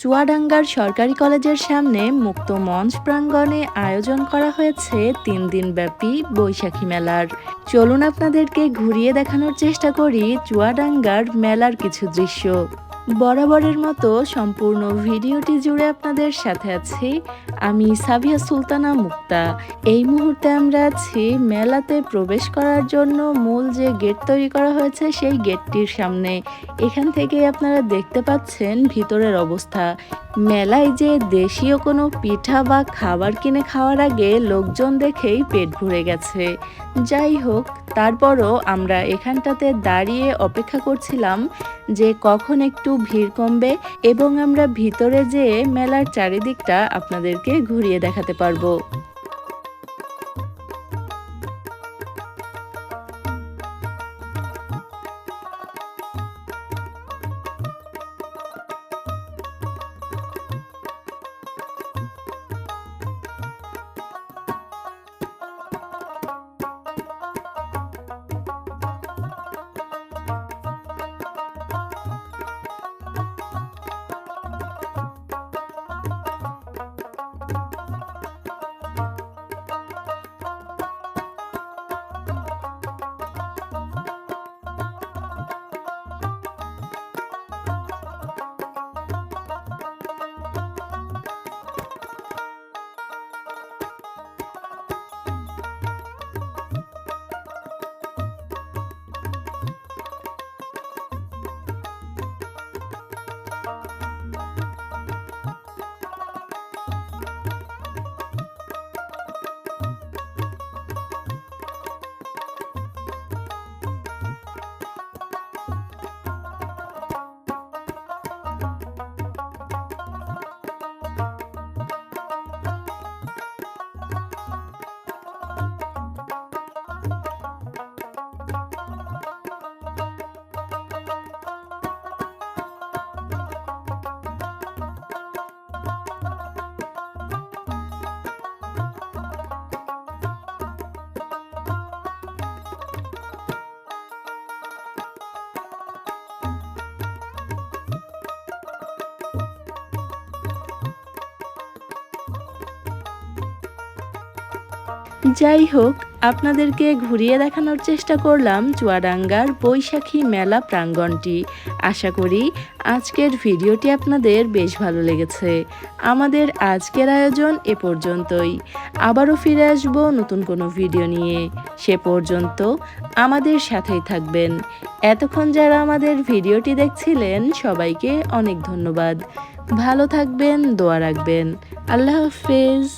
চুয়াডাঙ্গার সরকারি কলেজের সামনে মুক্ত মঞ্চ প্রাঙ্গণে আয়োজন করা হয়েছে 3 দিন ব্যাপী বৈশাখী মেলার। চলুন আপনাদেরকে ঘুরিয়ে দেখানোর চেষ্টা করি চুয়াডাঙ্গার মেলার কিছু দৃশ্য। বরাবরের মতো সম্পূর্ণ ভিডিওটি জুড়ে আপনাদের সাথে আছি আমি সাবিয়া সুলতানা মুক্তা। এই মুহূর্তে আমরা আছি মেলাতে প্রবেশ করার জন্য মূল যে গেট তৈরি করা হয়েছে সেই গেটটির সামনে। এখান থেকে আপনারা দেখতে পাচ্ছেন ভিতরের অবস্থা। মেলায় যে দেশীয় কোনো পিঠা বা খাবার কিনে খাওয়ার আগে লোকজন দেখেই পেট ভরে গেছে। যাই হোক, তারপরও আমরা এখানটাতে দাঁড়িয়ে অপেক্ষা করছিলাম যে কখন একটু ভিড় কমবে এবং আমরা ভিতরে যেয়ে মেলার চারিদিকটা আপনাদেরকে ঘুরিয়ে দেখাতে পারবো। যাই হোক, আপনাদেরকে ঘুরিয়ে দেখানোর চেষ্টা করলাম চুয়াডাঙ্গার বৈশাখী মেলা প্রাঙ্গণটি। আশা করি আজকের ভিডিওটি আপনাদের বেশ ভালো লেগেছে। আমাদের আজকের আয়োজন এ পর্যন্তই। আবারও ফিরে আসব নতুন কোনো ভিডিও নিয়ে। সে পর্যন্ত আমাদের সাথেই থাকবেন। এতক্ষণ যারা আমাদের ভিডিওটি দেখছিলেন সবাইকে অনেক ধন্যবাদ। ভালো থাকবেন, দোয়া রাখবেন। আল্লাহ হাফেজ।